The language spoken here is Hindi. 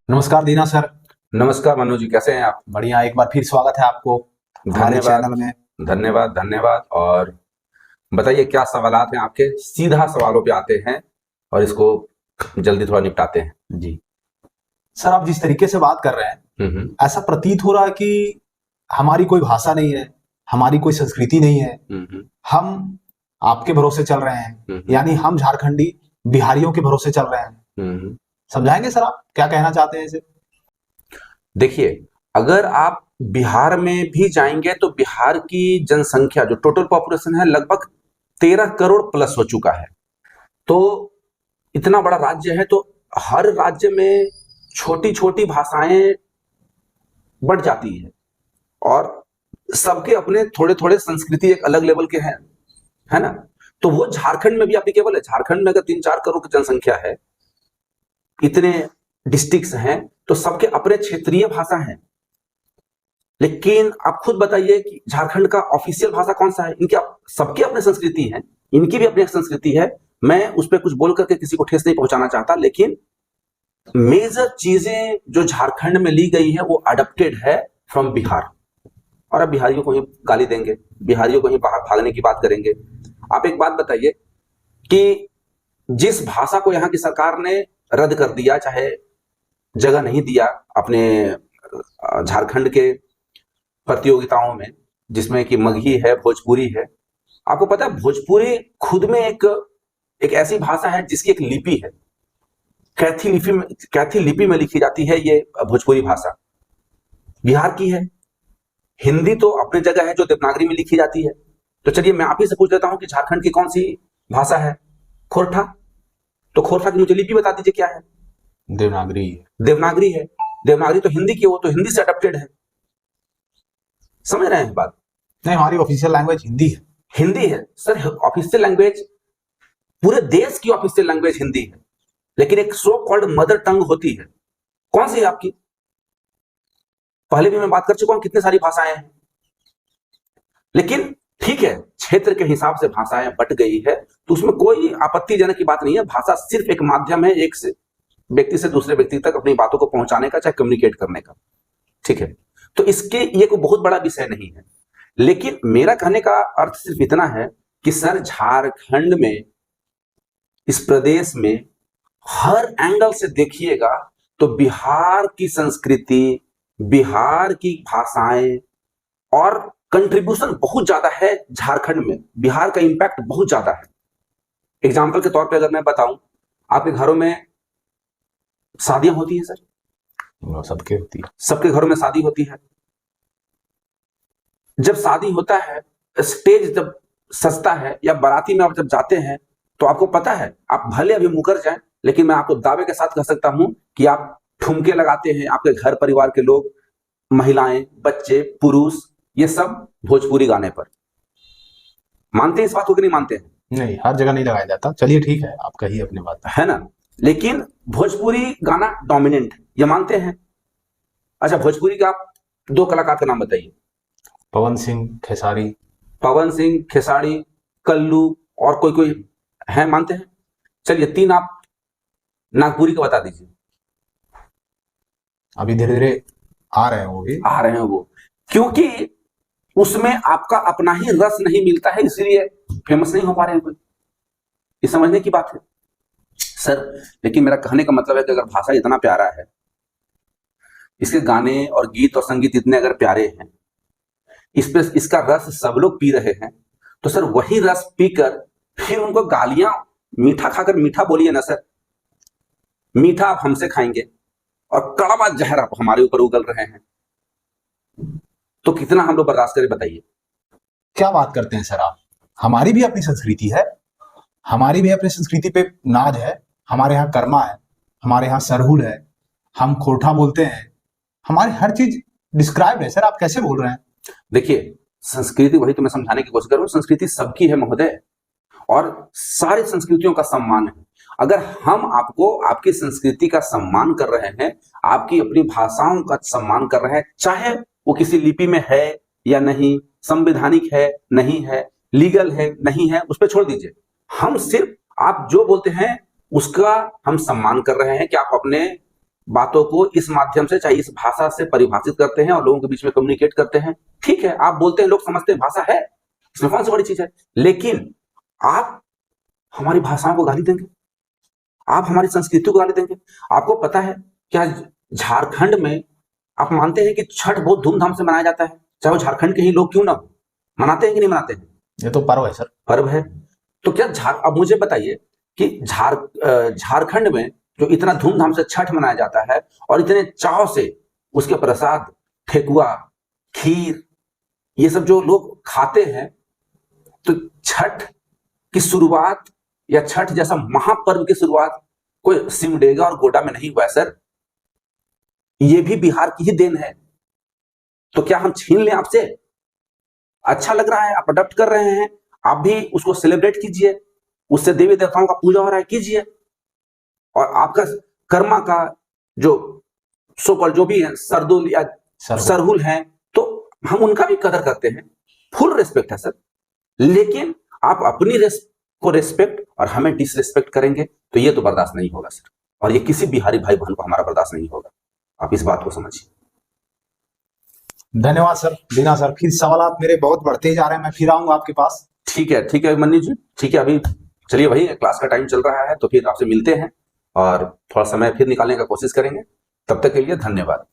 नमस्कार दीना सर। नमस्कार मनु जी, कैसे हैं आप? बढ़िया, एक बार फिर स्वागत है आपको हमारे धन्यवाद। चैनल में। धन्यवाद धन्यवाद। और बताइए, क्या सवालात हैं आपके? सीधा सवालों पे आते हैं और इसको जल्दी थोड़ा निपटाते हैं। जी सर, आप जिस तरीके से बात कर रहे हैं, हम्म। ऐसा प्रतीत हो रहा है कि हमारी कोई भाषा नहीं है, हमारी कोई संस्कृति नहीं है। हम्म। हम आपके भरोसे चल रहे हैं, हम्म। यानी हम झारखंडी बिहारियों के भरोसे चल रहे हैं। हम्म। समझाएंगे सर, आप क्या कहना चाहते हैं इसे? देखिए, अगर आप बिहार में भी जाएंगे तो बिहार की जनसंख्या, जो टोटल पॉपुलेशन है, लगभग 13 करोड़ प्लस हो चुका है। तो इतना बड़ा राज्य है, तो हर राज्य में छोटी छोटी भाषाएं बढ़ जाती है और सबके अपने थोड़े थोड़े संस्कृति एक अलग लेवल के हैं, है ना? तो वो झारखंड में भी एप्लीकेबल है। झारखंड में अगर 3-4 करोड़ की जनसंख्या है, इतने डिस्ट्रिक्ट्स हैं, तो सबके अपने क्षेत्रीय भाषा हैं। लेकिन आप खुद बताइए कि झारखंड का ऑफिशियल भाषा कौन सा है? इनके सबके अपने संस्कृति है, इनकी भी अपनी संस्कृति है। मैं उस पर कुछ बोल करके किसी को ठेस नहीं पहुंचाना चाहता, लेकिन मेजर चीजें जो झारखंड में ली गई है वो अडप्टेड है फ्रॉम बिहार। और अब बिहारियों को ही गाली देंगे, बिहारियों को ही भागने की बात करेंगे। आप एक बात बताइए कि जिस भाषा को यहाँ की सरकार ने रद्द कर दिया, चाहे जगह नहीं दिया अपने झारखंड के प्रतियोगिताओं में, जिसमें कि मगही है, भोजपुरी है। आपको पता है, भोजपुरी खुद में एक एक ऐसी भाषा है जिसकी एक लिपि है। कैथी लिपि में लिखी जाती है ये भोजपुरी भाषा। बिहार की है। हिंदी तो अपनी जगह है जो देवनागरी में लिखी जाती है। तो चलिए मैं आप ही से पूछ लेता हूं कि झारखंड की कौन सी भाषा है? खोरठा। तो खोरठा की मुझे लिपि बता दीजिए, क्या है? देवनागरी है। देवनागरी है। देवनागरी तो हिंदी की, वो तो हिंदी से अडप्टेड है। समझ रहे हैं बात? नहीं, हमारी ऑफिशियल लैंग्वेज हिंदी है। हिंदी है सर, ऑफिशियल लैंग्वेज, पूरे देश की ऑफिशियल लैंग्वेज हिंदी है। लेकिन एक सो कॉल्ड मदर टंग होती है। कौन सी है आपकी? पहले भी मैं बात कर चुका हूं कितनी सारी भाषाएं हैं। लेकिन ठीक है, क्षेत्र के हिसाब से भाषाएं बट गई है, तो उसमें कोई आपत्तिजनक की बात नहीं है। भाषा सिर्फ एक माध्यम है, एक से व्यक्ति से दूसरे व्यक्ति तक अपनी बातों को पहुंचाने का, चाहे कम्युनिकेट करने का। ठीक है, तो इसके ये कोई बहुत बड़ा विषय नहीं है। लेकिन मेरा कहने का अर्थ सिर्फ इतना है कि सर, झारखंड में, इस प्रदेश में हर एंगल से देखिएगा तो बिहार की संस्कृति, बिहार की भाषाएं और कंट्रीब्यूशन बहुत ज्यादा है झारखंड में। बिहार का इंपैक्ट बहुत ज्यादा है। एग्जाम्पल के तौर पे अगर मैं बताऊं, आपके घरों में शादियां होती हैं सर? सबके होती है। सबके घरों में शादी होती है। जब शादी होता है, स्टेज जब सजता है या बाराती में आप जब जाते हैं, तो आपको पता है, आप भले अभी मुकर जाएं, लेकिन मैं आपको दावे के साथ कह सकता हूं कि आप ठुमके लगाते हैं, आपके घर परिवार के लोग, महिलाएं, बच्चे, पुरुष, ये सब भोजपुरी गाने पर। मानते हैं इस बात को कि नहीं मानते हैं? नहीं, हर जगह नहीं लगाया जाता। चलिए ठीक है, आप कहिए अपनी बात। है ना? लेकिन भोजपुरी गाना डोमिनेंट है, ये मानते हैं। अच्छा, भोजपुरी का आप 2 कलाकार का नाम बताइए। पवन सिंह, खेसारी। पवन सिंह, खेसारी, कल्लू, और कोई कोई है, मानते हैं? चलिए 3 आप नागपुरी का बता दीजिए। अभी धीरे धीरे आ रहे हैं वो भी। आ रहे हैं वो, क्योंकि उसमें आपका अपना ही रस नहीं मिलता है, इसलिए फेमस नहीं हो पा रहे हैं कोई। ये समझने की बात है सर। लेकिन मेरा कहने का मतलब है कि अगर भाषा इतना प्यारा है, इसके गाने और गीत और संगीत इतने अगर प्यारे हैं, इस पे इसका रस सब लोग पी रहे हैं, तो सर वही रस पीकर फिर उनको गालियां, मीठा खाकर मीठा बोलिए ना सर। मीठा आप हमसे खाएंगे और कड़वा जहर आप हमारे ऊपर उगल रहे हैं, तो कितना हम लोग बर्दाश्त करें बताइए? क्या बात करते हैं सर आप? हमारी भी अपनी संस्कृति है, हमारी भी अपनी संस्कृति पे नाज है। हमारे यहाँ कर्मा है, हमारे यहाँ सरहुल है, हम खोरठा बोलते हैं। हमारी हर चीज डिस्क्राइब है सर, आप कैसे बोल रहे हैं? देखिए, संस्कृति, वही तो मैं समझाने की कोशिश कर रहा हूं, संस्कृति सबकी है महोदय, और सारी संस्कृतियों का सम्मान है। अगर हम आपको आपकी संस्कृति का सम्मान कर रहे हैं, आपकी अपनी भाषाओं का सम्मान कर रहे हैं, चाहे वो किसी लिपि में है या नहीं, संवैधानिक है नहीं है, लीगल है नहीं है, उस पर छोड़ दीजिए। हम सिर्फ आप जो बोलते हैं उसका हम सम्मान कर रहे हैं कि आप अपने बातों को इस माध्यम से, चाहे इस भाषा से परिभाषित करते हैं और लोगों के बीच में कम्युनिकेट करते हैं। ठीक है, आप बोलते हैं, लोग समझते हैं, भाषा है, इसमें कौन सी बड़ी चीज है। लेकिन आप हमारी भाषाओं को गाली देंगे, आप हमारी संस्कृति को गाली देंगे। आपको पता है क्या झारखंड में आप मानते हैं कि छठ बहुत धूमधाम से मनाया जाता है, चाहे वो झारखंड के ही लोग क्यों ना हो? मनाते हैं कि नहीं मनाते हैं? ये तो पर्व है सर। पर्व है। तो क्या अब मुझे बताइए कि झारखंड में जो इतना धूमधाम से छठ मनाया जाता है और इतने चाव से उसके प्रसाद, ठेकुआ, खीर, ये सब जो लोग खाते हैं, तो छठ की शुरुआत या छठ जैसा महापर्व की शुरुआत कोई सिमडेगा और गोड्डा में नहीं हुआ है सर, ये भी बिहार की ही देन है। तो क्या हम छीन लें आपसे? अच्छा लग रहा है, आप अडॉप्ट कर रहे हैं, आप भी उसको सेलिब्रेट कीजिए, उससे देवी देवताओं का पूजा हो रहा है, कीजिए। और आपका कर्मा का जो सोकल जो भी है, सरदुल या सरहुल हैं, तो हम उनका भी कदर करते हैं, फुल रिस्पेक्ट है सर। लेकिन आप अपनी को रिस्पेक्ट और हमें डिसरिस्पेक्ट करेंगे तो ये तो बर्दाश्त नहीं होगा सर, और ये किसी बिहारी भाई बहन को हमारा बर्दाश्त नहीं होगा। आप इस बात को समझिए। धन्यवाद सर। दीना सर, फिर सवाल मेरे बहुत बढ़ते जा रहे हैं, मैं फिर आऊंगा आपके पास। ठीक है मन्नी जी, ठीक है। अभी चलिए भाई, क्लास का टाइम चल रहा है, तो फिर आपसे मिलते हैं और थोड़ा समय फिर निकालने का कोशिश करेंगे। तब तक के लिए धन्यवाद।